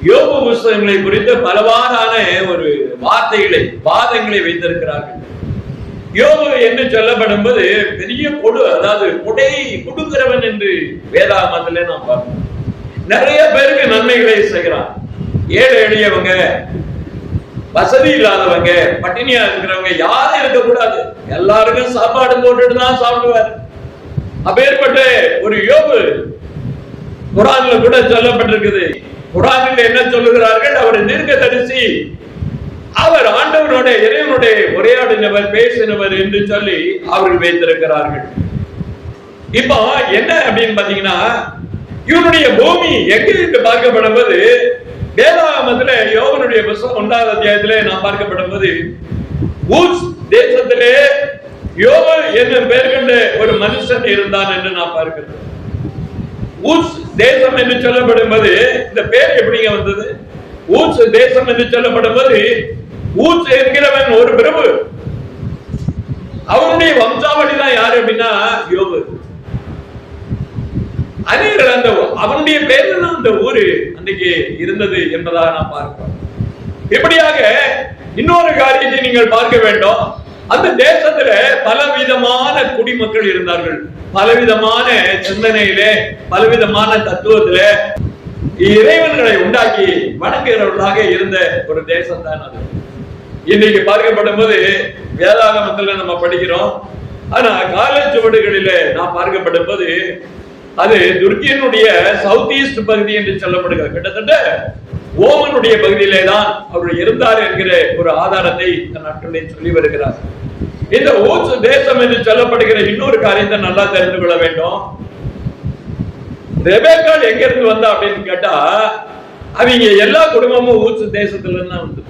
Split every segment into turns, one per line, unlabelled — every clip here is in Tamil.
யோபு புஸ்தகங்களை குறித்து பலவாறான ஒரு வாதங்களை வைத்திருக்கிறார்கள். யோபு என்று சொல்லப்படும் போது பெரிய அதாவது கொடை கொடுக்கிறவன் என்று வேதாகமத்திலே நாம் பார்க்கிறோம். நிறைய பேருக்கு நன்மைகளை செய்கிறான். ஏழை எளியவங்க, வசதி இல்லாதவங்க, பட்டினியா இருக்கிறவங்க யாரும் இருக்கக்கூடாது, எல்லாருக்கும் சாப்பாடு போட்டுட்டு தான் சாப்பிடுவார். அப்பேற்பட்ட ஒரு யோபு குர்ஆன்ல கூட சொல்லப்பட்டிருக்குது. குர்ஆனில் என்ன சொல்லுகிறார்கள்? அவர் தீர்க்கதரிசி, அவர் ஆண்டவரோட இறைவனுடைய உரையாடினவர், பேசினவர் என்று சொல்லி அவர்கள் வைத்திருக்கிறார்கள். இப்போ என்ன அப்படின்னு பாத்தீங்கன்னா, இவனுடைய பூமி எங்க இருந்து பார்க்கப்படும் போது வேதாகமத்துல யோபனுடைய புத்தகம் 1ஆம் அத்தியாயத்திலே நாம் பார்க்கப்படும் போது ஊஸ் தேசத்திலே யோபு என்னும் பெயர் கொண்ட ஒரு மனுஷன் இருந்தான் என்று நாம் பார்க்கிறோம். ஊஸ் தேசம் என்று சொல்லப்படும் போது இந்த பேர் எப்படிங்க வந்தது? ஊஸ் தேசம் என்று சொல்லப்படும் போது ஊஸ் என்கிறவன் ஒரு பிரபு, அவனுடைய வம்சாவளி தான் யாரு அப்படின்னா யோபு. அநேகர் அவனுடைய பேர்ல தான் அந்த ஊரு அன்னைக்கு இருந்தது என்பதாக நாம் பார்க்கிறோம். இப்படியாக இன்னொரு காரியத்தை நீங்கள் பார்க்க வேண்டும். அந்த தேசத்துல பலவிதமான குடிமக்கள் இருந்தார்கள். பலவிதமான சிந்தனையிலே, பலவிதமான தத்துவத்திலே இறைவன்களை உண்டாக்கி வணங்குகிறவர்களாக இருந்த ஒரு தேசம் தான் அது. இன்னைக்கு பார்க்கப்படும் போது வேதாகமத்துல நம்ம படிக்கிறோம். ஆனா காலேஜ் சுவடுகளிலே நாம் பார்க்கப்படும் போது அது துர்க்கியினுடைய சவுத் ஈஸ்ட் பகுதி என்று சொல்லப்படுகிறது. கிட்டத்தட்ட ஓமனுடைய பகுதியிலே தான் அவர் இருந்தார் என்கிற ஒரு ஆதாரத்தை இந்த நாட்களில் சொல்லி வருகிறார். இந்த ஊஸ் தேசம் என்று சொல்லப்படுகிற இன்னொரு காரியத்தை நல்லா தெரிந்து கொள்ள வேண்டும். ரெபேக்காள் எங்க இருந்து வந்தா அப்படின்னு கேட்டா, அவங்க எல்லா குடும்பமும் ஊஸ் தேசத்துல இருந்து வந்து.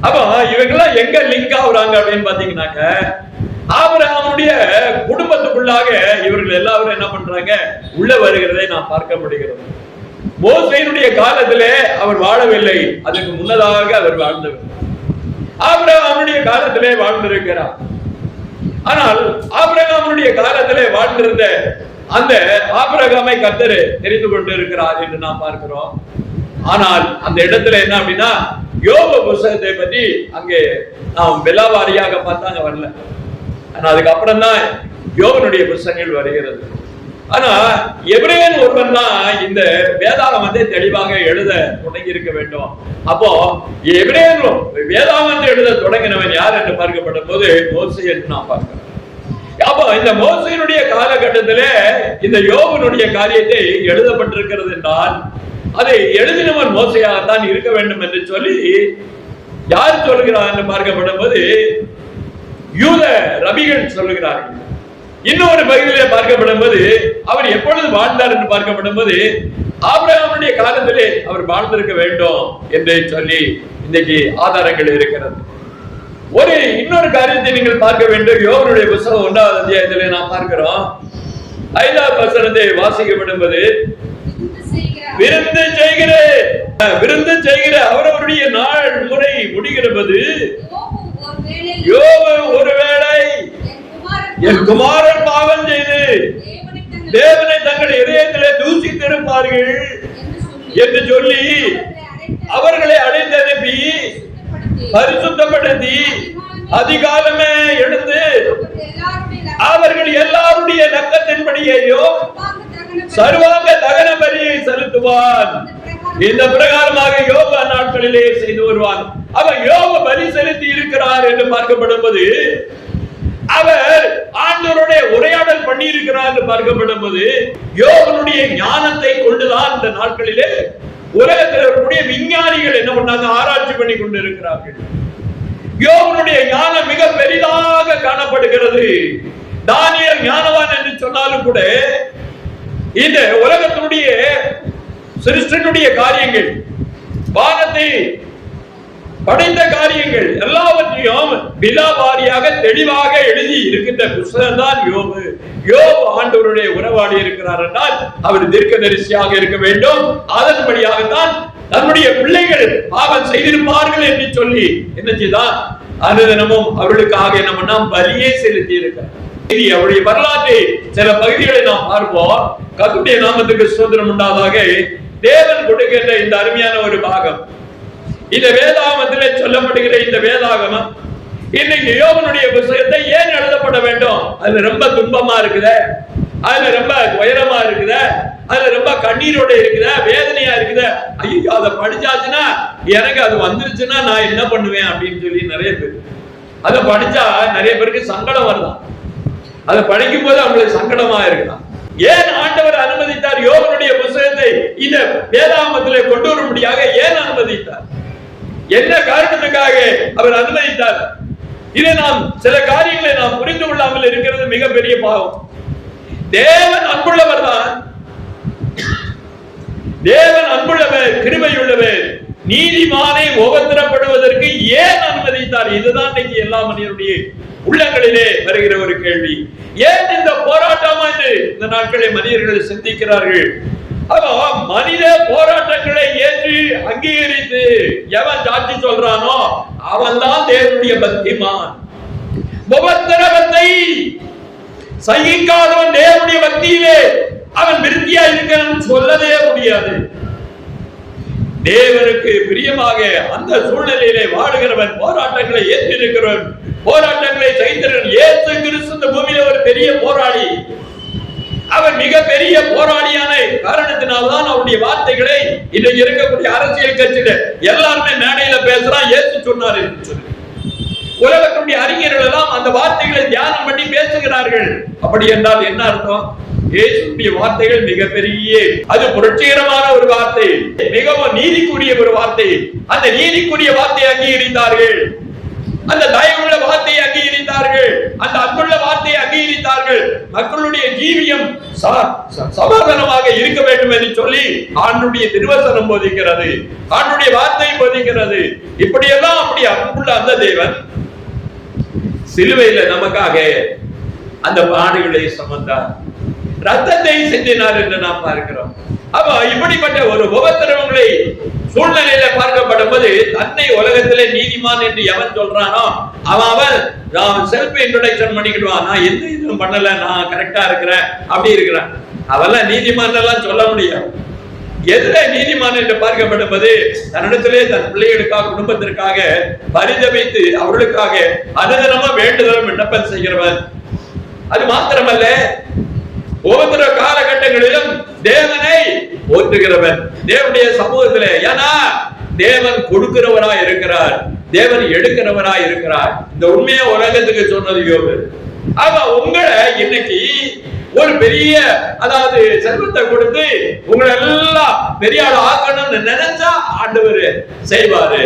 அப்ப இவங்கெல்லாம் எங்க லிங்க் ஆகுறாங்க அப்படின்னு பாத்தீங்கன்னாக்க, ஆபிரகாமுடைய குடும்பத்துக்குள்ளாக இவர்கள் எல்லாரும் என்ன பண்றாங்க, உள்ள வருகிறதை நாம் பார்க்க முடிகிறது. மோசேயினுடைய காலத்திலே அவர் வாழவில்லை, அதுக்கு முன்னதாக அவர் வாழ்ந்தவர். ஆபிரகாமுடைய காலத்திலே வாழ்ந்திருக்கிறார். ஆனால் ஆபிரகாமுடைய காலத்திலே வாழ்ந்திருந்த அந்த ஆபிரகாமை கர்த்தர் தெரிந்து கொண்டு இருக்கிறார் என்று நாம் பார்க்கிறோம். ஆனால் அந்த இடத்துல என்ன அப்படின்னா, யோபு புத்தகத்தை பற்றி அங்கே நாம் விலாவாரியாக பார்த்தாங்க வரல. ஆனா அதுக்கப்புறம் தான் யோபனுடைய புத்தகங்கள் வருகிறது. ஆனா எபிரேயன் ஒருவன் தான் இந்த வேதாகமத்தை தெளிவாக எழுத தொடங்கி இருக்க வேண்டும். அப்போ எபிரேயன் வேதாகமத்தை எழுத தொடங்கினவன் யார் என்று பார்க்கப்படும் போது மோசே என்று நாம் பார்க்கிறோம். அப்போ இந்த மோசேயினுடைய காலகட்டத்திலே இந்த யோபனுடைய காரியத்தை எழுதப்பட்டிருக்கிறது என்றால் அதை எழுதினவன் மோசேயாகத்தான் இருக்க வேண்டும் என்று சொல்லி யார் சொல்லுகிறார் என்று பார்க்கப்படும் போது யூத ரபிகள் சொல்லுகிறார்கள். இன்னொரு பகுதியிலே பார்க்கப்படும் போது அவர் எப்பொழுது வாழ்ந்தார் என்று பார்க்கப்படும் போது ஆபிரகாமுடைய காலத்திலே அவர் வாழ்ந்திருக்க வேண்டும் என்று சொல்லி இன்றைக்கு ஆதாரங்கள் இருக்கிறது. ஒரு இன்னொரு காரியத்தை நீங்கள் பார்க்க வேண்டும். யோபனுடைய புத்தகம் 1ஆம் அத்தியாயத்திலே நாம் பார்க்கிறோம். 5ஆம் வசனத்தை வாசிக்கப்படும் போது, விருந்து செய்கிற அவரவருடைய நாள் முறை முடிகிற போது யோபு ஒருவேளை என் குமாரன் பாவம் செய்து தேவனை தங்கள் இதயத்திலே தூசித்திருப்பார்கள் என்று சொல்லி அவர்களை அழைத்து அனுப்பி பரிசுத்தப்படுத்தி அதிகாலமே எழுந்து அவர்கள் எல்லாருடைய நக்கத்தின்படியோ சர்வாங்க தகன பலியை செலுத்துவான். இந்த பிரகாரமாக யோபு நாட்களிலே செய்து வருவான். அவர் யோபு பலி செலுத்தி இருக்கிறார் என்று பார்க்கப்படும் போது அவர் ஆண்டவருடைய உரையாடல் பண்ணி இருக்கிறார் என்று பார்க்கப்படும் போது யோபனுடைய ஞானத்தை கொண்டுதான் இந்த நாட்களிலே உலகத்தில் இருக்கக்கூடிய விஞ்ஞானிகள் என்ன பண்ணாங்க, ஆராய்ச்சி பண்ணி கொண்டு இருக்கிறார்கள். யோபனுடைய ஞானம் மிக பெரிதாக காணப்படுகிறது. தானியேல் ஞானவான் என்று சொன்னாலும் கூட இந்த உலகத்தினுடைய சிருஷ்டினுடைய காரியங்கள், வானத்தை படைத்த காரியங்கள் எல்லாவற்றையும் விலாவாரியாக தெளிவாக எழுதி இருக்கின்ற புத்தகம் தான் யோபு. யோபு ஆண்டவருடைய உறவாடி இருக்கிறார் என்றால் அவர் தீர்க்கதரிசியாக இருக்க வேண்டும். அதன்படியாகத்தான் நம்முடைய பிள்ளைகள் பாவம் செய்திருப்பார்கள் என்று சொல்லி என்ன செய்தான், அனுதினமும் அவர்களுக்காக என்ன பண்ணா பலியை செலுத்தி இருக்கிறார். அவருடைய வரலாற்றை சில பகுதிகளை நாம் பார்ப்போம். கர்த்தருடைய நாமத்துக்கு ஸ்தோத்திரம் உண்டாவதாக. தேவன் கொடுக்கின்ற இந்த அருமையான ஒரு பாகம், இந்த வேதாகமத்திலே சொல்லப்படுகிற இந்த வேதாகமம் இன்னைக்கு யோபனுடைய புத்தகத்தை ஏன் எழுதப்பட வேண்டும்? அதுல ரொம்ப துன்பமா இருக்குத, அதுல ரொம்ப உயரமா இருக்குத, அதுல ரொம்ப கண்ணீரோட இருக்குத, வேதனையா இருக்குத, ஐயோ அதை படிச்சாச்சுன்னா எனக்கு அது வந்துருச்சுன்னா நான் என்ன பண்ணுவேன் அப்படின்னு சொல்லி நிறைய பேர் அதை படிச்சா நிறைய பேருக்கு சங்கடம் வருதான். அதை படிக்கும் போது அவங்களுக்கு சங்கடமா இருக்கலாம். ஏன் ஆண்டவர் அனுமதித்தார் யோபனுடைய புத்தகத்தை இந்த வேதாகமத்திலே கொண்டு வரும்படியாக? ஏன் அனுமதித்தார்? என்ன காரணத்துக்காக அவர் அனுமதித்தார்? இதை நாம் சில காரியங்களை நாம் புரிந்து கொள்ளாமல் இருக்கிறது மிகப்பெரிய பாவம். தேவன் அன்புள்ளவர் தான், தேவன் அன்புள்ளவர், கிருபையுள்ளவர். நீதிமானை உபத்திரப்படுவதற்கு ஏன் அனுமதித்தார்? இதுதான் இன்னைக்கு எல்லா மனிதனுடைய உள்ளங்களிலே வருகிற ஒரு கேள்வி. ஏன் இந்த போராட்டம் என்று இந்த நாட்களில் மனிதர்கள் சிந்திக்கிறார்கள். மனித போராட்டங்களை ஏற்று அங்கீகரித்து எவன் சாட்சி சொல்றானோ அவன் தான் தேவனுடைய பக்திமான். உபத்திரவத்தை சகிக்காதவன் தேவனுடைய பக்தியிலே அவன் விருத்தியா இருக்கிறான் சொல்லவே முடியாது. தேவனுக்கு பிரியமாக அந்த சூழ்நிலையிலே வாழுகிறவன், போராட்டங்களை ஏற்றிருக்கிறவன், போராட்டங்களை சகித்தவன். இயேசு கிறிஸ்து இந்த பூமியில ஒரு பெரிய போராளி. அவர் மிகப்பெரிய போராளியான காரணத்தினால்தான் அவருடைய வார்த்தைகளை இன்றைக்கு இருக்கக்கூடிய அரசியல் கட்சியில எல்லாருமே மேடையில பேசுறான். இயேசு சொன்னார் என்று சொல்லி உலகத்துடைய அறிஞர்கள் எல்லாம் அந்த வார்த்தைகளை தியானம் பண்ணி பேசுகிறார்கள். அப்படி என்றால் என்ன அர்த்தம்? இயேசுடைய வார்த்தைகள் மிகப்பெரிய, அது புரட்சிகரமான ஒரு வார்த்தை, மிகவும் நீதிக்குரிய ஒரு வார்த்தை. அந்த நீதிக்குரிய வார்த்தையை அங்கீகரித்தார்கள், அந்த தயவுள்ள வார்த்தையை அங்கீகரித்தார்கள், அந்த அன்புள்ள வார்த்தையை அங்கீகரித்தார்கள். மக்களுடைய ஜீவியம் சமாதானமாக இருக்க வேண்டும் என்று சொல்லி ஆண்டுடைய திருவசனம் போதிக்கிறது, ஆண்டுடைய வார்த்தை போதிக்கிறது. இப்படியெல்லாம் அப்படி அன்புள்ள அந்த தேவன் சிலுவையில நமக்காக அந்த பாடுகளை சுமந்தார், ரத்தத்தை சிந்தினார் என்று நாம் பார்க்கிறோம். அப்ப இப்படிப்பட்ட ஒரு உபத்திரவங்களை சூழ்நிலையில பார்க்கப்படும் போது தன்னை உலகத்திலே நீதிமான் என்று எவன் சொல்றானோ அவன் செல்ஃப் இன்ட்ரோடக்ஷன் பண்ணிக்கிடுவான். நான் எந்த இதுவும் பண்ணல, நான் கரெக்டா இருக்கிறேன், அப்படி இருக்கிறேன். அவெல்லாம் நீதிமான் எல்லாம் சொல்ல முடியாது. எதுல நீதிமான் என்று பார்க்கப்படும் போது தன்னிடத்திலே தன் பிள்ளைகளுக்காக, குடும்பத்திற்காக பரிதவித்து அவர்களுக்காக அனுதினமா வேண்டுதலும் விண்ணப்பம் செய்கிறவன். அது மாத்திரமல்ல, ஒவ்வொரு காலகட்டங்களிலும் தேவனை போற்றுகிறவன் தேவனுடைய சமூகத்திலே. ஏன்னா தேவன் கொடுக்கிறவராய் இருக்கிறார், தேவன் எடுக்கிறவராய் இருக்கிறார். இந்த உண்மையை உலகத்துக்கு சொன்னது யோபு. அவன் உங்களை இன்னைக்கு ஒரு பெரிய, அதாவது செல்வத்தை கொடுத்து உங்களை எல்லாம் பெரிய ஆள் ஆக்கணும்னு நினைச்சா ஆண்டவர் செய்வாரு.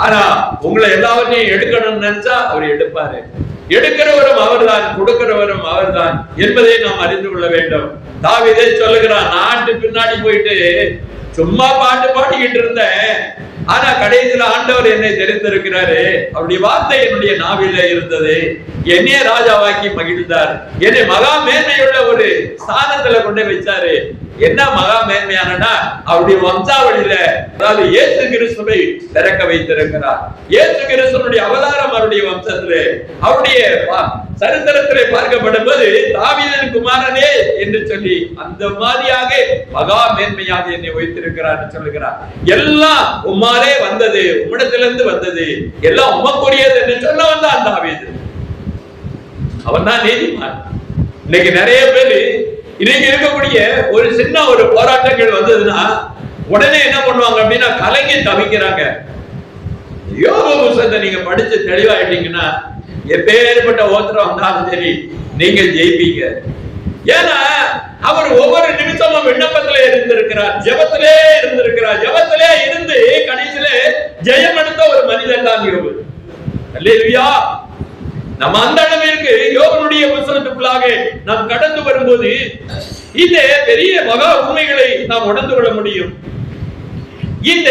ஆனா உங்களை எல்லாவற்றையும் எடுக்கணும்னு நினைச்சா அவர் எடுப்பாரு. எடுக்கிறவரும் அவர்தான், கொடுக்கிறவரும் அவர்தான் என்பதை நாம் அறிந்து கொள்ள வேண்டும். தாவீதே சொல்லுகிறான், நாட்டு பின்னாடி போயிட்டு சும்மா பாட்டு பாடிக்கிட்டு இருந்தேன், ஆனா கடைசியில ஆண்டவர் என்னை தெரிந்திருக்கிறாரு, அவருடைய வார்த்தை என்னுடைய நாவில இருந்தது, என்னைய ராஜாவாக்கி மகிழ்ந்தார், என்னை மகா மேன்மையுள்ள ஒரு ஸ்தானத்துல கொண்டு வச்சாரு. என்ன மகா மேன்மையானனா அவருடைய வம்சாவளியில, அதாவது இயேசு கிறிஸ்துவை திறக்க வைத்திருக்கிறார். இயேசு கிறிஸ்துவனுடைய அவதாரம் அவருடைய வம்சத்திலே, அவருடைய சரித்திரத்திலே பார்க்கப்படும் போது தாவீதின் குமாரனே என்று சொல்லி அந்த மாதிரியாக மகா மேன்மையாக என்னை வைத்திருக்கிறார் சொல்லுகிறார். எல்லாம் உம்மாலே வந்தது, உம்மிடத்திலிருந்து வந்தது, எல்லாம் உமக்குரியது என்று சொல்ல வந்தான் தாவீது. அவன் தான் நீதிமான். இன்னைக்கு நிறைய பேரு இன்னைக்கு இருக்கக்கூடிய ஒரு சின்ன ஒரு போராட்டங்கள் வந்ததுன்னா உடனே என்ன பண்ணுவாங்க அப்படின்னா கலங்கி தவிக்கிறாங்க. யோபு புத்தகத்தை நீங்க படிச்சு தெளிவாயிட்டீங்கன்னா எப்பேற்பட்ட ஓத்திரம் வந்தாலும் சரி நீங்க ஜெயிப்பீங்க. ஏன்னா அவர் ஒவ்வொரு நிமிஷமும் விண்ணப்பத்திலே இருந்திருக்கிறார், ஜெபத்திலே இருந்திருக்கிறார், ஜெபத்திலே இருந்து கடைசியில ஜெயம் எடுத்த ஒரு மனிதன் தான் யோபு. அல்லேலூயா. நம்ம அந்த அளவிற்கு யோபனுடைய புத்தகத்துக்குள்ளாக நாம் கடந்து வரும்போது இந்த பெரிய மகா உண்மைகளை நாம் உணர்ந்து கொள்ள முடியும். இந்த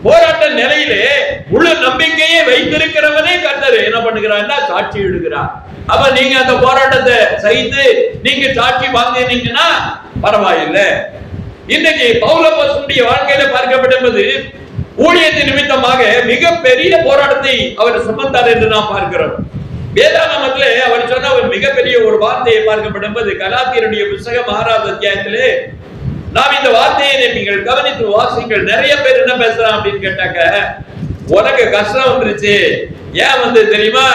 போராட்ட நிலையிலே முழு நம்பிக்கையை வைத்திருக்கிறவனே கர்த்தர் என்ன பண்ணுகிறார், சாட்சி இடுகிறார். அப்ப நீங்க அந்த போராட்டத்தை சகித்து நீங்க சாட்சி வாங்கினீங்கன்னா பரவாயில்லை. இன்னைக்கு பவுலப்போஸ்தலனுடைய வாழ்க்கையில பார்க்கப்பட்டது ஊழியத்தின் நிமித்தமாக மிகப்பெரிய போராட்டத்தை அவர் சுமந்தார் என்று நாம் பார்க்கிறோம். வேதாகமத்திலே அவர் சொன்ன ஒரு மிகப்பெரிய ஒரு வார்த்தையை பார்க்கப்படும் போது கலாத்தியருடைய புத்தகம் 6வது அத்தியாயத்திலே நாம் இந்த வார்த்தையை நீங்கள் கவனித்து வாசிங்கள். நிறைய பேர் என்ன பேசுறான் அப்படின்னு கேட்டாக்க, உனக்கு கஷ்டம் வந்துருச்சு, ஏன் வந்து தெரியுமா,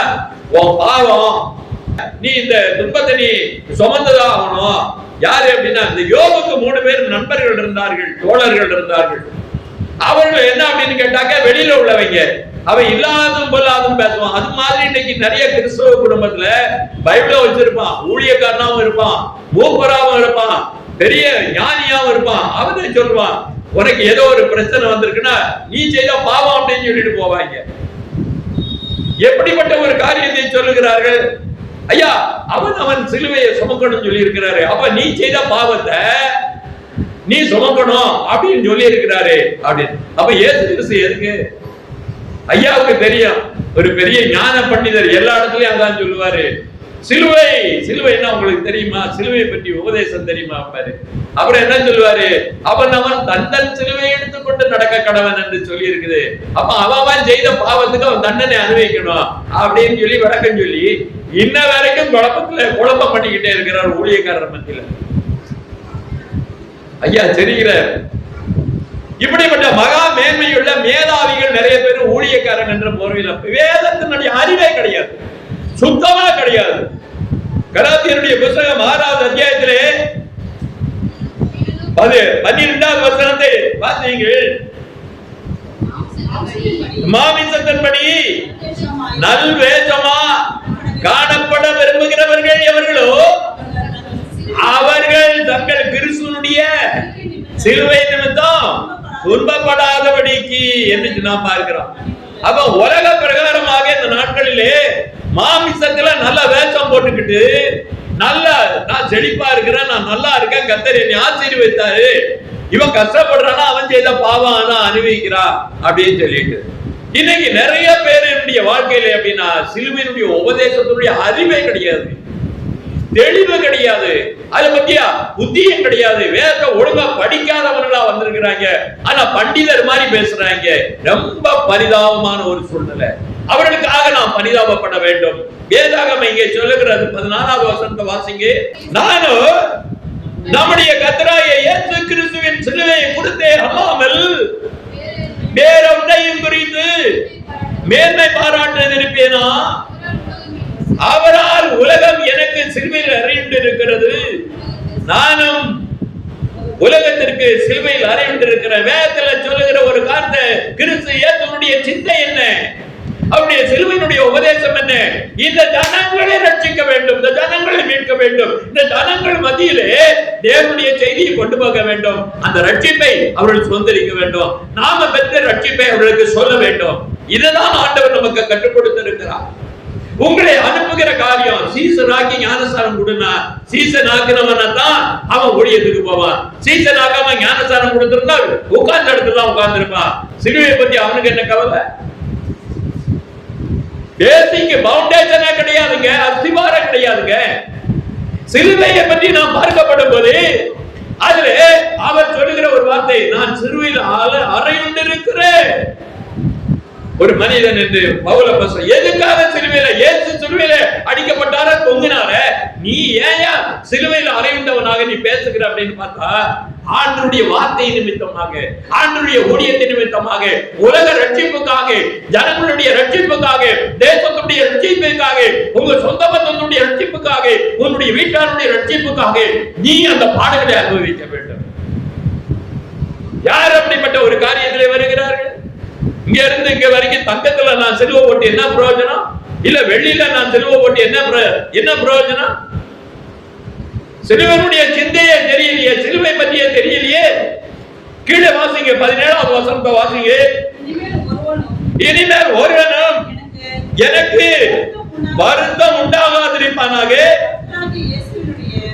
உன் பாவம், நீ இந்த துன்பத்தை நீ சுமந்துதான் ஆகணும். யாரு அப்படின்னா, இந்த யோபுக்கு 3 பேர் நண்பர்கள் இருந்தார்கள், தோழர்கள் இருந்தார்கள். அவர்கள் என்ன அப்படின்னு கேட்டாக்க, வெளியில உள்ளவங்க, அவன் இல்லாதும் பொல்லாதும் பேசுவான். அது மாதிரி இன்னைக்கு நிறைய கிறிஸ்தவ குடும்பத்துல பைபிள வச்சிருப்பான், ஊழியக்காரனாவும் இருப்பான், மூப்பராவும் இருப்பான், பெரிய ஞானியாவும் இருப்பான். அவனே சொல்லுவான், உனக்கு ஏதோ ஒரு பிரச்சனை வந்திருக்குன்னா நீ செய்த பாவம் அப்படின்னு சொல்லிட்டு போவாங்க. எப்படிப்பட்ட ஒரு காரியத்தை சொல்லுகிறார்கள். ஐயா, அவன் சிலுவையை சுமக்கணும் சொல்லி இருக்கிறாரு. அப்ப நீ செய்த பாவத்தை நீ சுமக்கணும் அப்படின்னு சொல்லி இருக்கிறாரு அப்படின்னு. அப்ப இயேசு கிறிஸ்து எதுக்கு? ஐயாவுக்கு தெரியும், ஒரு பெரிய ஞான பண்டிதர், எல்லா இடத்துலயும் அதான் சொல்லுவாரு, சிலுவை சிலுவைன்னா உங்களுக்கு தெரியுமா, சிலுவையை பற்றி உபதேசம் தெரியுமா பாரு. அப்புறம் என்ன சொல்லுவாரு, அவன் தந்தன் சிலுவை எடுத்துக்கொண்டு நடக்க கடவன் என்று சொல்லி இருக்குது. அப்ப அவன் செய்த பாவத்துக்கு அவன் தண்டனை அனுபவிக்கணும் அப்படின்னு சொல்லி விளக்கம் சொல்லி இன்ன வரைக்கும் குழப்பம் பண்ணிக்கிட்டே இருக்கிறார் ஊழியக்காரர் மத்தியில. ஐயா தெரிகிறார். இப்படிப்பட்ட மகா மேன்மையுள்ள மேதாவிகள் நிறைய பேர் ஊழியக்காரன் என்ற போர்வையில் வேதத்தினுடைய அறிவே கிடையாது, சுத்தமா கிடையாது. கலாத்தியருடைய புத்தகம் 6வது அத்தியாயத்திலே 12வது வசனத்தை வாசியுங்கள். மாமிசத்தின்படி நல்வேஷமா காணப்பட விரும்புகிறவர்கள் எவர்களோ அவர்கள் தங்கள் கிறிஸ்துவினுடைய சிலுவை நிமித்தம் துன்பப்படாதபடிக்கு என்று நாம் பார்க்கிறோம். அப்ப உலக பிரகாரமாக இந்த நாட்களிலே மாமிசத்துல நல்ல வேஷம் போட்டுக்கிட்டு, நல்ல நான் செழிப்பா இருக்கிறேன், நான் நல்லா இருக்கேன், கர்த்தர் என்னை ஆசீர்வதித்தாரு, இவன் கஷ்டப்படுறானா அவன் செய்த பாவம் தான் அனுபவிக்கிறா அப்படின்னு சொல்லிட்டு இன்னைக்கு நிறைய பேருடைய வாழ்க்கையில அப்படின்னா சிலுவையினுடைய உபதேசத்தினுடைய அறிவே கிடையாது, தெளிவு கிடையாது, அதை பத்தியா புத்தியும் கிடையாது. வேதத்தை ஒழுங்கா படிக்காதவர்களா வந்திருக்கிறாங்க, ஆனா பண்டிதர் மாதிரி பேசுறாங்க. ரொம்ப பரிதாபமான ஒரு சூழ்நிலை. அவர்களுக்காக நாம் பரிதாபப்பட வேண்டும். வேதாகமம் இங்கே சொல்லுகிறது 14வது வசனத்தை வாசிங்க. நானும் நம்முடைய கர்த்தராகிய இயேசு கிறிஸ்துவின் சிலுவையை குறித்தே அல்லாமல் வேறொன்றையும் குறித்து மேன்மை பாராட்ட இருப்பேனா? அவரால் உலகம் எனக்கு சிலுவையில் அறையுண்டு இருக்கிறது, நானும் உலகத்திற்கு சிலுவையில் அறையுண்டு இருக்கிற. வேதத்தில் சொல்லுகிற ஒரு காரணத்தை கிறிஸ்து இயேசுவினுடைய சிந்தை என்ன, அவருடைய சிலுவையினுடைய உபதேசம் என்ன? இந்த ஜனங்களை ரட்சிக்க வேண்டும், இந்த ஜனங்களை மீட்க வேண்டும், இந்த ஜனங்கள் மத்தியிலே தேவனுடைய செய்தியை கொண்டு போக வேண்டும், அந்த ரட்சிப்பை அவர்கள் சுதந்திரிக்க வேண்டும், நாம பெற்ற ரட்சிப்பை அவர்களுக்கு சொல்ல வேண்டும். இதுதான் ஆண்டவர் நமக்கு கற்றுக் கொடுத்திருக்கிறார். உங்களை அனுப்புகிற காரியம் சீசனாக்கி ஞானஸ்தானம் கொடுனா, சீசன் ஆக்கினவன தான் அவன் ஊழியத்துக்கு போவான். சீசன் ஆக்காம ஞானஸ்தானம் கொடுத்திருந்தா உட்கார்ந்த இடத்துல தான் உட்கார்ந்து இருப்பான். சிலுவையை பத்தி அவனுக்கு என்ன கவலை? பேசிக் பவுண்டேஷனே கிடையாதுங்க, அஸ்திவாரம் கிடையாதுங்க. சிலுவையை பற்றி நாம் பார்க்கப்படும் போது அதுல அவர் சொல்லுகிற ஒரு வார்த்தை, நான் சிலுவையில் அறையுண்டு இருக்கிறேன். ஒரு மனிதன் என்று பவுல பேச, எதுக்காக சிலுவையில இயேசு சிலுவையில அடிக்கப்பட்டார தொங்கினார, நீ ஏன் சிலுவையில் அறையுண்டவனாக நீ பேசுகிற அப்படின்னு பார்த்தா, ஆண்டவருடைய வார்த்தை நிமித்தமாக, ஆண்டவருடைய ஊழியத்தின் நிமித்தமாக, உலக ரட்சிப்புக்காக, ஜனங்களுடைய ரட்சிப்புக்காக, தேசத்துடைய ரட்சிப்புக்காக, உங்க சொந்த பந்தத்துடைய ரட்சிப்புக்காக, உன்னுடைய வீட்டாருடைய ரட்சிப்புக்காக நீ அந்த பாடுகளை அனுபவிக்க வேண்டும். யார் அப்படிப்பட்ட ஒரு காரியத்திலே வருகிறார்கள்? இங்க இருந்து இங்க வரைக்கும் தங்கத்துல நான் சிலுவை ஓட்டி என்ன பிரயோஜனம்? இல்ல வெள்ளியில நான் சிலுவை ஓட்டி என்ன பிரயோஜனம்? சிலுவையினுடைய சிந்தையே தெரியலையே, சிலுவை பற்றியே தெரியலையே. கீழே வாசிங்க, 17வது வசனத்தை வாசிங்க. இனிமேல் ஒருவனும் எனக்கு வருத்தம் உண்டாகாதிருப்பானாக,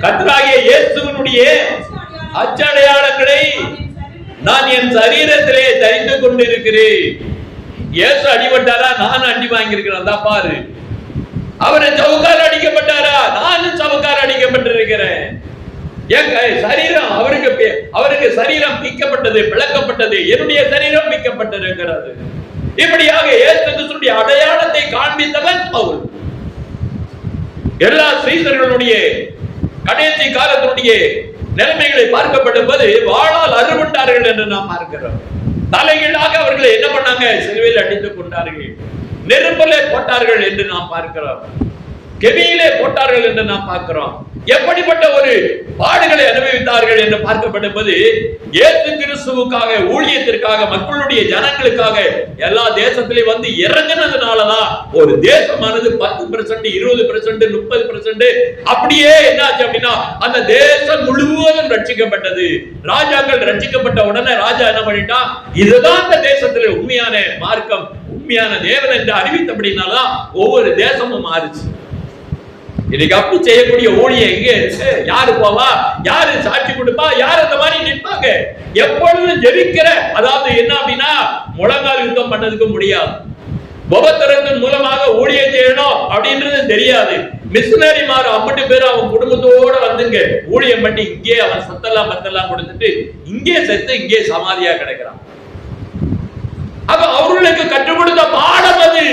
கர்த்தராகிய இயேசுவினுடைய அச்சடையாளங்களை நான் என் சரீரத்திலே தரித்து கொண்டிருக்கிறேன். இயேசு அடிபட்டாரா? நான் அடி வாங்கியிருக்கிறேன். தான் பாரு, அவரை சவுக்கால் அடிக்கப்பட்டாரா? நானும் சவுக்கால் அடிக்கப்பட்டிருக்கிறேன். என் சரீரம் அவருக்கு சரீரம் மீட்கப்பட்டது, பிளக்கப்பட்டது, என்னுடைய சரீரம் மீட்கப்பட்டிருக்கிறது. இப்படியாக இயேசு கிறிஸ்துவின் அடையாளத்தை காண்பித்தவன் பவுல். எல்லா சீசர்களுடைய கடைசி காலத்தினுடைய நிலைமைகளை பார்க்கப்படும் போது வாளால் அறுபட்டார்கள் என்று நாம் பார்க்கிறோம். தலைகீழாக அவர்களை என்ன பண்ணாங்க? சிலுவையில் அடித்துக் கொண்டார்கள், நெருப்பிலே போட்டார்கள் என்று நாம் பார்க்கிறோம், கெபியிலே போட்டார்கள் என்று நாம் பார்க்கிறோம். எப்படிப்பட்ட ஒரு பாடுகளை அனுபவித்தார்கள் என்று பார்க்கப்படும் போது, இயேசு கிறிஸ்துவுக்காக, ஊழியத்திற்காக, மக்களுடைய ஜனங்களுக்காக எல்லா தேசத்திலே வந்து இறங்கினதுனாலதான் ஒரு தேசமானது 10%, 20%, 30% அப்படியே என்னாச்சு அப்படின்னா அந்த தேசம் முழுவதும் ரட்சிக்கப்பட்டது. ராஜாக்கள் ரட்சிக்கப்பட்ட உடனே ராஜா என்ன பண்ணிட்டான்? இதுதான் இந்த தேசத்திலே உண்மையான மார்க்கம், உண்மையான தேவன் என்று அறிவித்தபடினால்தான் ஒவ்வொரு தேசமும் மாறுச்சு. இன்னைக்கு அப்படி செய்யக்கூடிய ஊழியம் எங்க இருக்கு? யாரு போவா? யாரு சாட்சி கொடுப்பா? யார் அந்த மாதிரி நிற்பாங்க? எப்பொழுதும் ஜெபிக்கிற, அதாவது என்ன அப்படின்னா முழங்கால் யுத்தம் பண்ணதுக்கு முடியாது, உபத்திரத்தின் மூலமாக ஊழியம் செய்யணும் அப்படின்றது தெரியாது. மிஷினரிமார் 50 பேர் அவன் குடும்பத்தோட வந்துங்க ஊழியம் பண்ணி இங்கே அவன் சத்தெல்லாம் பத்தெல்லாம் கொடுத்துட்டு இங்கே செத்து இங்கே சமாதியா கிடக்கிறான். அப்ப அவர்களுக்கு கற்றுக் கொடுத்த பாடம் அது.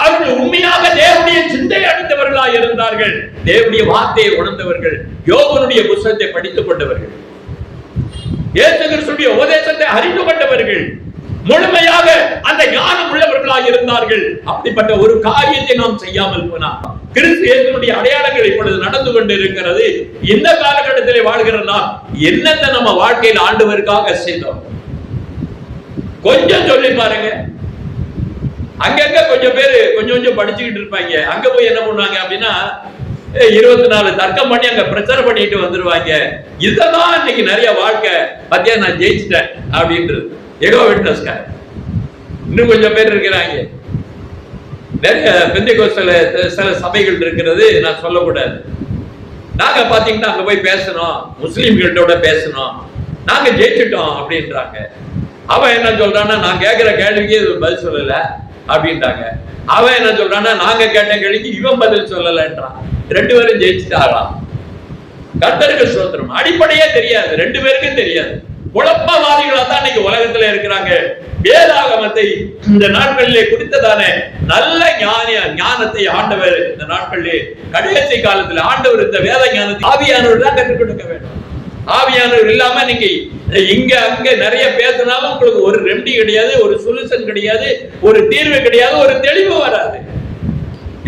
அவர்கள் உண்மையாக தேவனுடைய சிந்தை அடைந்தவர்களாக இருந்தார்கள், தேவனுடைய வார்த்தையை உணர்ந்தவர்கள், யோபனுடைய புத்தகத்தை படித்துக் கொண்டவர்கள், இயேசு கிறிஸ்துவின் உபதேசத்தை அறிந்து கொண்டவர்கள், முழுமையாக அந்த ஞானம் உள்ளவர்களாக இருந்தார்கள். அப்படிப்பட்ட ஒரு காரியத்தை நாம் செய்யாமல் போனால் கிறிஸ்து இயேசுவினுடைய அடையாளங்கள் இப்பொழுது நடந்து கொண்டு இருக்கிறது. இந்த காலகட்டத்திலே வாழ்கிறோம்னா என்னத்தை நம்ம வாழ்க்கையில் ஆண்டவருக்காக செய்தோம்? கொஞ்சம் சொல்லி பாருங்க. அங்கங்க கொஞ்சம் பேரு கொஞ்சம் படிச்சுக்கிட்டு இருப்பாங்க. அங்க போய் என்ன பண்ணுவாங்க அப்படின்னா 24 தர்க்கம் பண்ணி அங்க பிரச்சாரம் பண்ணிட்டு வந்துருவாங்க. இதுதான் இன்னைக்கு நிறைய வாழ்க்கை. பத்தியா நான் ஜெயிச்சிட்டேன் அப்படின்றது எகோ விட்னஸ்கார். இன்னும் கொஞ்சம் பேர் இருக்கிறாங்க. நிறைய பெந்தேகோஸ்தல சில சபைகள் இருக்கிறது, நான் சொல்லக்கூடாது. நாங்க பாத்தீங்கன்னா அங்க போய் பேசணும், முஸ்லீம்களோட பேசணும், நாங்க ஜெயிச்சிட்டோம் அப்படின்றாங்க. அவன் என்ன சொல்றான்னா நான் கேட்கிற கேள்விக்கு பதில் சொல்லல அப்படின்றாங்க. அவன் என்ன சொல்றான்னா நாங்க கேட்ட கேள்விக்கு இவன் பதில் சொல்லலன்றான். 2 பேரும் ஜெயிச்சுட்டாராம். கர்த்தருக்கு ஸ்தோத்திரம். அடிப்படையே தெரியாது, 2 பேருக்கும் தெரியாது. குழப்பவாதிகளா தான் இன்னைக்கு உலகத்துல இருக்கிறாங்க. வேதாகமத்தை இந்த நாட்களிலே குறித்ததான நல்ல ஞானத்தை ஆண்டவர் இந்த நாட்களிலே கடைசி காலத்துல ஆண்டவர் இந்த வேத ஞானத்தை ஆவியானவர் தான் கற்றுக் கொடுக்க வேண்டும். ஆவியானவர் இல்லாம நீங்க இங்க அங்க நிறைய பேசினாலும் உங்களுக்கு ஒரு ரெமெடி கிடையாது, ஒரு சொல்யூஷன் கிடையாது, ஒரு தீர்வு கிடையாது, ஒரு தெளிவு வராது.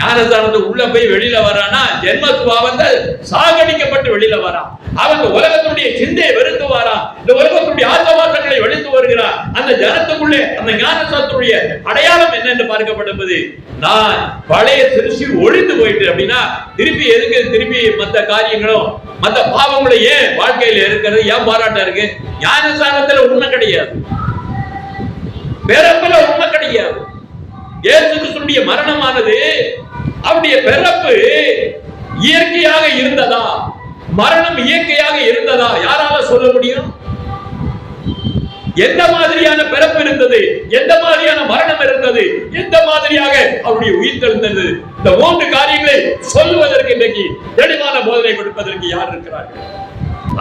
ஞானஸ்தானத்து உள்ள போய் வெளியில வரானா ஜென்மத்துவாவந்த சாகடிக்கப்பட்டு வெளியில வரான். அவங்க உலகத்துடைய சிந்தையை வெறுத்து வரான், இந்த உலகத்துடைய ஆசவாசங்களை வெளுத்து வருகிறான். அந்த ஜனத்துக்குள்ளே அந்த ஞானஸ்தானத்துடைய அடையாளம் என்ன என்று பார்க்கப்படுவது, நான் பழைய சிருஷ்டி ஒழிந்து போயிட்டு அப்படின்னா திருப்பி எதுக்கு திருப்பி மற்ற காரியங்களும் மற்ற பாவங்களும் ஏன் வாழ்க்கையில இருக்கிறது? ஏன் பாராட்டா இருக்கு? ஞானஸ்தானத்துல உண்மை கிடையாது, பிறப்புல உண்மை கிடையாது. இயேசு கிறிஸ்துவின் மரணமானது அவருடைய பிறப்பு இயற்கையாக இருந்ததா, மரணம் இயற்கையாக இருந்ததா? யாரால சொல்ல முடியும்? எந்த மாதிரியான பிறப்பு இருந்தது, எந்த மாதிரியான மரணம் இருந்தது, எந்த மாதிரியாக அவருடைய உயிர் தெழுந்தது? இந்த 3 காரியங்களை சொல்வதற்கு இன்றைக்கு தெளிவான போதனை கொடுப்பதற்கு யார் இருக்கிறார்கள்?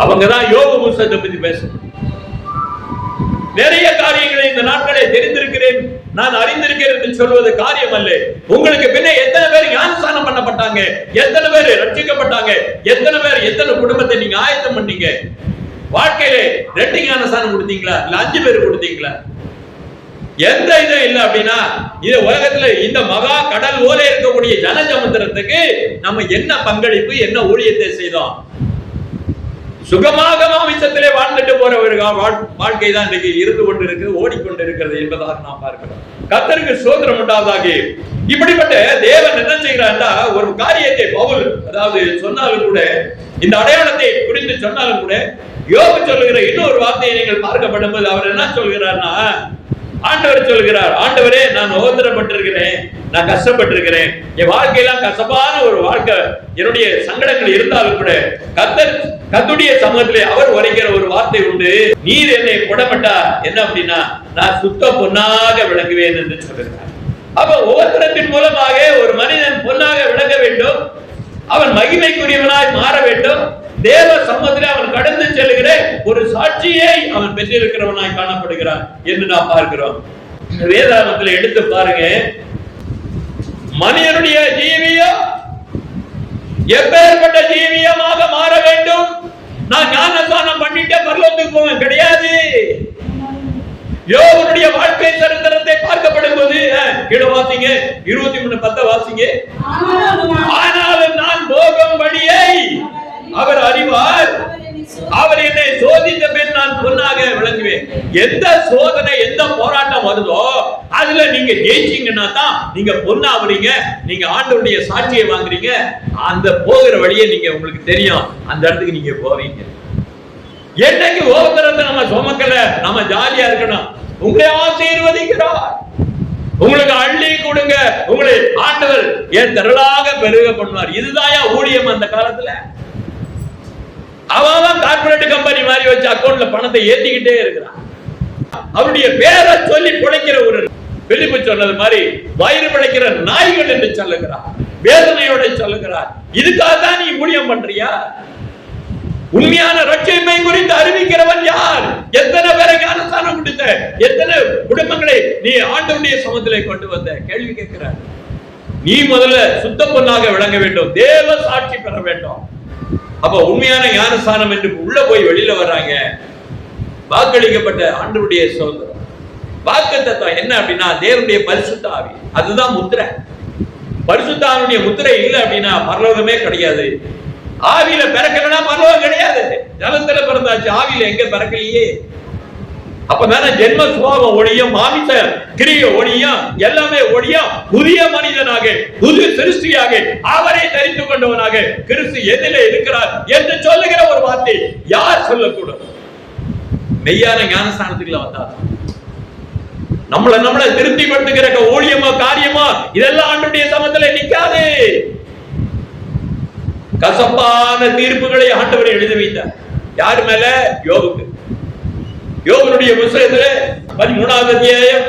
அவங்கதான் யோபு புத்தகத்தை பத்தி பேசணும். நிறைய காரியங்களை இந்த நாட்களே தெரிந்திருக்கிறேன், நான் அறிந்திருக்கிறேன் என்று சொல்வது காரியம் அல்ல. உங்களுக்கு பின்ன எத்தனை பேர் ஞானஸ்நானம் பண்ணப்பட்டாங்க, எத்தனை பேர் ரட்சிக்கப்பட்டாங்க, எத்தனை பேர் எத்தனை குடும்பத்தை நீங்க ஆயத்தம் பண்ணீங்க? வாழ்க்கையில 2 ஞானஸ்நானம் கொடுத்தீங்களா, இல்ல 5 பேர் கொடுத்தீங்களா? எந்த இதுவும் இல்லை அப்படின்னா இது உலகத்துல இந்த மகா கடல் ஓலை இருக்கக்கூடிய ஜனசமுத்திரத்துக்கு நம்ம என்ன பங்களிப்பு, என்ன ஊழியத்தை செய்தோம்? சுகமாக மாமிசத்திலே வாழ்ந்துட்டு போற ஒரு வாழ்க்கை தான் இன்றைக்கு இருந்து கொண்டிருக்கிறது, ஓடிக்கொண்டிருக்கிறது என்பதாக நாம் பார்க்கிறோம். கர்த்தருக்கு ஸ்தோத்திரம் உண்டாவதாக. இப்படிப்பட்ட தேவன் என்ன செய்கிறார்னா ஒரு காரியத்தை பவுல் அதாவது சொன்னாலும் கூட, இந்த அடையாளத்தை புரிந்து சொன்னாலும் கூட, யோபு சொல்லுகிற இன்னொரு வார்த்தையை நீங்கள் பார்க்கப்படும் போது அவர் என்ன சொல்கிறார்னா, ஆண்டவர் சொல்கிறார், ஆண்டவரே நான் உபத்திரப்பட்டிருக்கிறேன், நான் கஷ்டப்பட்டிருக்கிறேன், என் வாழ்க்கையெல்லாம் கசப்பான ஒரு வாழ்க்கை, என்னுடைய சங்கடங்கள் இருந்தாலும் கூட கர்த்தருடைய சமூகத்திலே அவர் உரைக்கிற ஒரு வார்த்தை உண்டு, நீர் என்னை புடப்பட்டா என்ன அப்படின்னா நான் சுத்த பொன்னாக விளங்குவேன் என்று சொல்கிறார். அப்ப உபத்திரத்தின் மூலமாக ஒரு மனிதன் பொன்னாக விளங்க வேண்டும், அவன் மகிமைக்குரியவனாய் மாற வேண்டும், தேவ சமூகத்திலே அவன் கடந்து செல்லுகிற ஒரு சாட்சியை அவன் பெற்றிருக்கிறவனாய் காணப்படுகிறான் என்று நாம் பார்க்கிறோம். வேதாகமத்தில் எடுத்து பாருங்க, மனிதனுடைய ஜீவியம் எப்பேற்பட்ட ஜீவியமாக மாற வேண்டும், நான் ஞானஸ்நானம் பண்ணிட்டே பரலோகத்துக்கு போவேன் கிடையாது. யோபனுடைய வாழ்க்கை சரித்திரத்தை பார்க்கப்படும் போது கீழே வாசிங்க 23:10 வாசிங்க. ஆனாலும் நான் போகும் வழியை அவர் அறிவார், அவர் என்னை சோதித்த பின் நான் பொன்னாக விளங்குவேன். எந்த சோதனை எந்த போராட்டம் வருதோ அதுல நீங்க ஜெயிச்சீங்கன்னா தான் நீங்க பொன்னாவீங்க, நீங்க ஆண்டவருடைய சாட்சியை வாங்குறீங்க. அந்த போகிற வழியை நீங்க உங்களுக்கு தெரியும், அந்த இடத்துக்கு நீங்க போவீங்க. என்னைக்கு ஓபத்திரத்தை நம்ம சுமக்கல நம்ம ஜாலியா இருக்கணும். உங்களை ஆசீர்வதிக்கிறார், உங்களுக்கு அள்ளி கொடுங்க, உங்களை ஆண்டவர் என் திரளாக பெருக பண்ணுவார். இதுதான் ஊழியம். அந்த காலத்துல அவன் கார்பரேட் கம்பெனி மாதிரி வச்சு அக்கௌண்ட்ல பணத்தை ஏத்திக்கிட்டே இருக்கிறான். அவருடைய பேரை சொல்லி பிழைக்கிற ஒரு பிலிப்பு சொன்னது மாதிரி வயிறு பிழைக்கிற நாய்கள் என்று சொல்லுகிறார், வேதனையோட சொல்லுகிறார். இதுக்காக தான் நீ ஊழியம் பண்றியா? உண்மையான ரட்சிப்பை குறித்து அறிவிக்கிறவன் யார்? எத்தனை பேரை ஞானஸ்நானம் கொடுத்த, எத்தனை குடும்பங்களை நீ ஆண்டவருடைய சமூகத்திலே கொண்டு வந்த? கேள்வி கேட்கிறார். நீ முதல்ல சுத்த பொன்னாக விளங்க வேண்டும், தேவ சாட்சி பெற வேண்டும். அப்ப உண்மையான ஞானஸ்நானம் என்று உள்ள போய் வெளியில வர்றாங்க. வாக்களிக்கப்பட்ட ஆண்டவருடைய சுதந்திரம், வாக்கு தத்துவம் என்ன அப்படின்னா தேவனுடைய பரிசுத்த ஆவி. அதுதான் முத்திரை. பரிசுத்த ஆவியுடைய முத்திரை இல்லை அப்படின்னா பரலோகமே கிடையாது. ஆவியில பிறக்கலனா பரலோகம் கிடையாது. ஜலத்துல பிறந்தாச்சு, ஆவியில எங்க பிறக்கலையே. அப்பதானே ஜென்ம சுபாவம் ஒழியும், மாமிச கிரிய ஒழியும், எல்லாமே ஒழியும். புதிய மனிதனாக புது சிருஷ்டியாக அவரை தெரிந்து கொண்டவனாக கிறிஸ்து எதிலே இருக்கிறார் என்று சொல்லுகிற ஒரு வார்த்தை யார் சொல்லக்கூடும்? மெய்யான ஞானஸ்தானத்துக்குள்ள வந்தா நம்மளை திருப்திப்படுத்துகிற ஊழியமோ காரியமோ இதெல்லாம் ஆண்டவருடைய சமூகத்துல நிக்காது. கசப்பான தீர்ப்புகளை ஆண்டவரை எழுதி வைத்தார். யார் மேல? யோபுக்கு. யோபனுடைய புத்தகத்துல 13வது அத்தியாயம்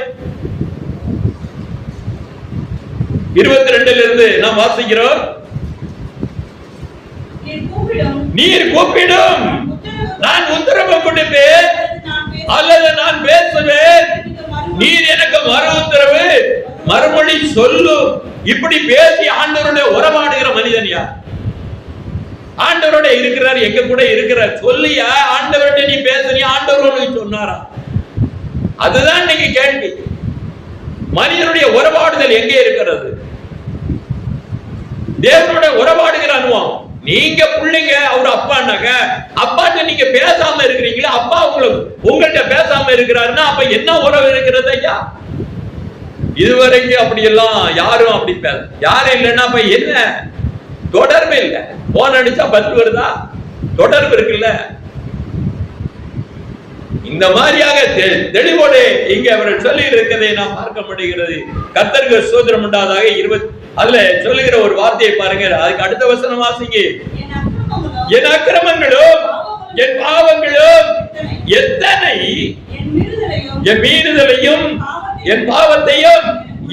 22 இருந்து நாம் வாசிக்கிறோம். நீர் கூப்பிடும், நான் உத்தரவு கொடுப்பேன், அல்லது நான் பேசுவேன், நீர் எனக்கு மறு உத்தரவு மறுமொழி சொல்லும். இப்படி பேசி ஆண்டவருடைய உறவாடுகிற மனிதன் யார்? ஆண்டவரோட இருக்கிறார், எங்க கூட இருக்கிறார். சொல்லியா ஆண்டவர்கிட்ட நீ பேசுறியா? ஆண்டவரோட சொன்னாரா? அதுதான் நீங்க கேள்வி. மனிதனுடைய உறவாடுதல் எங்கே இருக்கிறது? தேவனோட உறவாடுகிற அனுபவம். நீங்க பிள்ளைங்க, அவரு அப்பான்னாக்க அப்பாட்ட நீங்க பேசாம இருக்கிறீங்களா? அப்பா உங்கள்கிட்ட பேசாம இருக்கிறாருன்னா அப்ப என்ன உறவு இருக்கிறது ஐயா? இதுவரைக்கும் அப்படி எல்லாம் யாரும் அப்படி பேச யாரும் இல்லைன்னா அப்ப என்ன தொடர்பு இல்லை. போன் அடிச்சா 10 வருதா? தொடர்பு இருக்குல்ல. இந்த மாதிரியாக தெளிவோடு இங்க அவர்கள் சொல்லி இருக்கிறதை நாம் பார்க்க முடிகிறது. கர்த்தருக்கு ஸ்தோத்திரம் உண்டாவதாக. 20 அதுல சொல்லுகிற ஒரு வார்த்தையை பாருங்க. அதுக்கு அடுத்த வசனம் வாசிங்க. என் அக்கிரமங்களும் என் பாவங்களும் எத்தனை, என் மீறுதலையும் என் பாவத்தையும்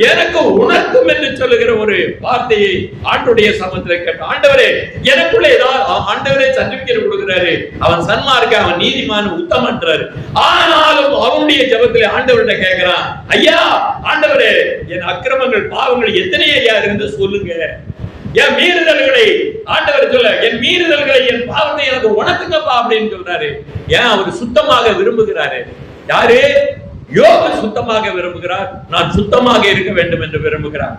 எனக்கு உணர்த்தும் என்று சொல்லுகிற ஒரு வார்த்தையை ஆண்டவருடைய சமூகத்தில் கேட்ட ஆண்டவரே எனக்குள்ள ஏதாவது ஆண்டவரே சர்டிபிகேட் கொடுக்கிறாரு. அவன் சன்மார்க்க, அவன் நீதிமான், உத்தமன்றாரு. ஆனாலும் அவனுடைய ஜெபத்தில் ஆண்டவர்கிட்ட கேட்கிறான், ஐயா ஆண்டவரே என் அக்கிரமங்கள் பாவங்கள் எத்தனை ஐயா இருந்து சொல்லுங்க. என் மீறுதல்களை ஆண்டவர் சொல்ல, என் மீறுதல்களை என் பாவத்தை எனக்கு உணர்த்துங்கப்பா அப்படின்னு சொல்றாரு. ஏன் அவர் சுத்தமாக விரும்புகிறாரு. யாரு? யோபு சுத்தமாக விரும்புகிறார். நான் சுத்தமாக இருக்க வேண்டும் என்று விரும்புகிறார்.